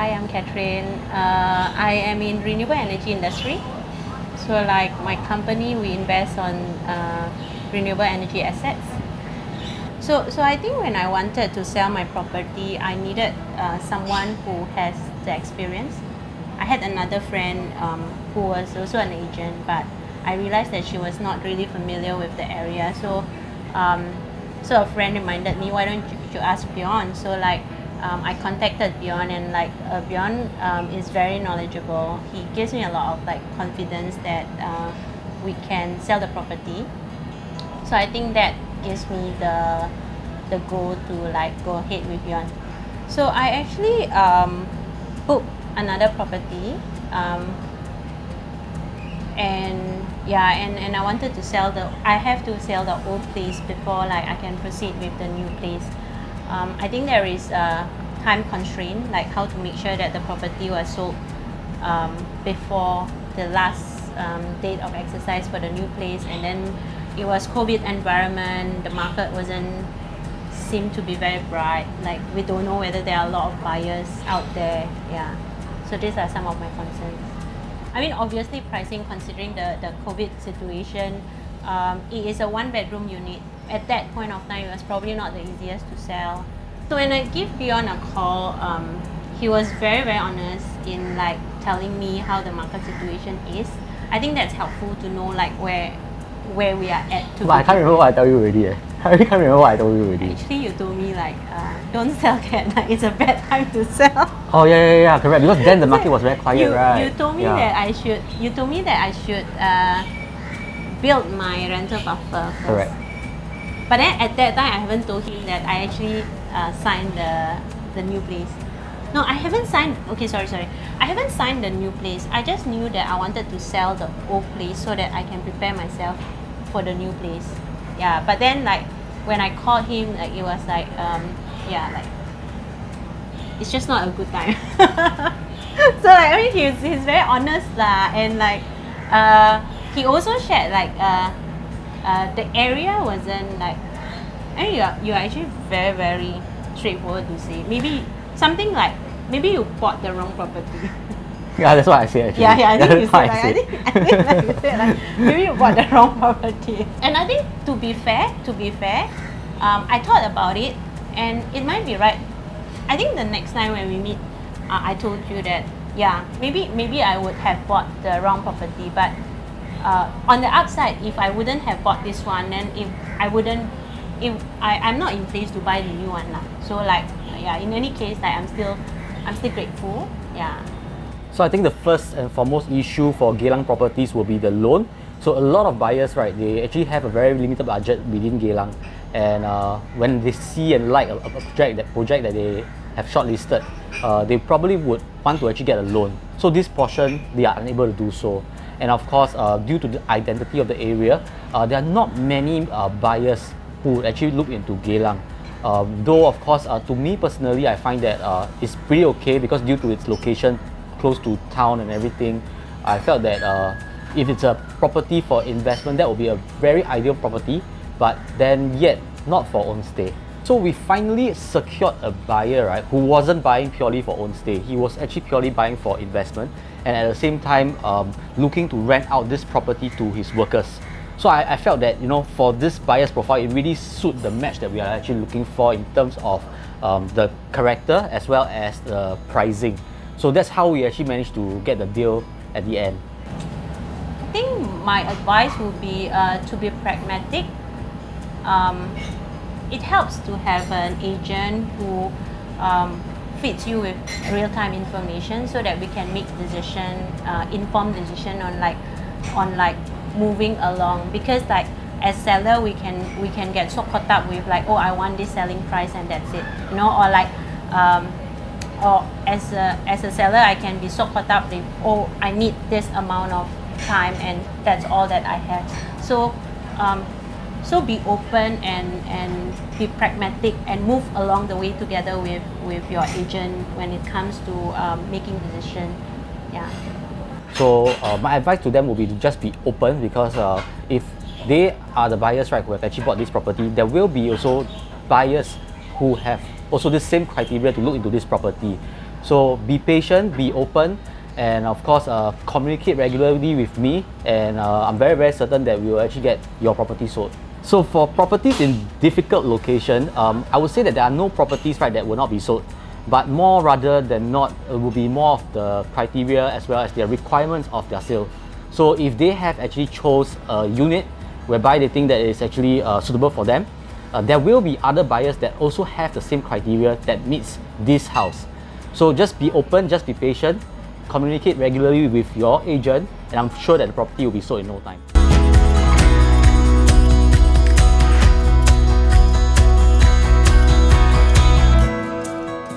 Hi, I'm Katherine. I am in renewable energy industry. So like my company, we invest on renewable energy assets. So I think when I wanted to sell my property, I needed someone who has the experience. I had another friend who was also an agent, but I realized that she was not really familiar with the area. Um, so a friend reminded me, why don't you ask Bjorn? So like I contacted Bjorn, and like Bjorn is very knowledgeable. He gives me a lot of like confidence that we can sell the property. So I think that gives me the goal to like go ahead with Bjorn. So I actually booked another property, and yeah, and I wanted to sell I have to sell the old place before like I can proceed with the new place. I think there is a time constraint, like how to make sure that the property was sold before the last date of exercise for the new place. And then it was COVID environment, the market wasn't seem to be very bright, like we don't know whether there are a lot of buyers out there. Yeah, so these are some of my concerns. I mean, obviously pricing, considering the COVID situation, it is a one bedroom unit. At that point of time, it was probably not the easiest to sell. So when I give Bjorn a call, he was very, very honest in like telling me how the market situation is. I think that's helpful to know like where we are at. But I can't remember what I tell you already. I really can't remember what I told you already. Actually, you told me like, don't sell cat. Like it's a bad time to sell. Oh yeah, correct. Because then the market was very quiet, right? You told me that I should. You told me that I should build my rental buffer first. Correct. But then at that time, I haven't told him that I actually signed the new place. No, I haven't signed. Okay, sorry. I haven't signed the new place. I just knew that I wanted to sell the old place so that I can prepare myself for the new place. Yeah, but then like when I called him, like it was like yeah, like it's just not a good time. So like I mean he's very honest lah, and like he also shared like the area wasn't like, I mean you're actually very, very straightforward to say. Maybe something like maybe you bought the wrong property. Yeah, that's what I said actually. Yeah, I think you said like, I think like you said like maybe you bought the wrong property. And I think to be fair, I thought about it, and it might be right. I think the next time when we meet, I told you that yeah, maybe I would have bought the wrong property, but on the upside, if I wouldn't have bought this one, then I'm not in place to buy the new one lah. So like yeah, in any case, like I'm still grateful. Yeah. So I think the first and foremost issue for Geylang properties will be the loan. So a lot of buyers, right, they actually have a very limited budget within Geylang, and when they see and like a project that they have shortlisted, they probably would want to actually get a loan. So this portion they are unable to do so, and of course, due to the identity of the area, there are not many buyers who would actually look into Geylang. Though of course, to me personally, I find that it's pretty okay because due to its location close to town and everything, I felt that if it's a property for investment, that will be a very ideal property, but then yet not for own stay. So we finally secured a buyer, right, who wasn't buying purely for own stay. He was actually purely buying for investment, and at the same time looking to rent out this property to his workers. So I felt that, you know, for this buyer's profile, it really suits the match that we are actually looking for in terms of the character as well as the pricing. So that's how we actually managed to get the deal at the end. I think my advice would be to be pragmatic. It helps to have an agent who feeds you with real-time information so that we can make informed decision on like moving along. Because like as seller, we can get so caught up with like, oh, I want this selling price and that's it, you know, or like or as a seller, I can be so caught up with, oh, I need this amount of time and that's all that I have. So be open and be pragmatic and move along the way together with your agent when it comes to making decision. Yeah. So my advice to them will be to just be open, because if they are the buyers, right, who have actually bought this property, there will be also buyers who have also the same criteria to look into this property. So be patient, be open, and of course communicate regularly with me, and I'm very certain that we will actually get your property sold. So for properties in difficult location, I would say that there are no properties, right, that will not be sold, but more rather than not, it will be more of the criteria as well as the requirements of their sale. So if they have actually chose a unit whereby they think that it's actually suitable for them, there will be other buyers that also have the same criteria that meets this house. So just be open, just be patient, communicate regularly with your agent, and I'm sure that the property will be sold in no time.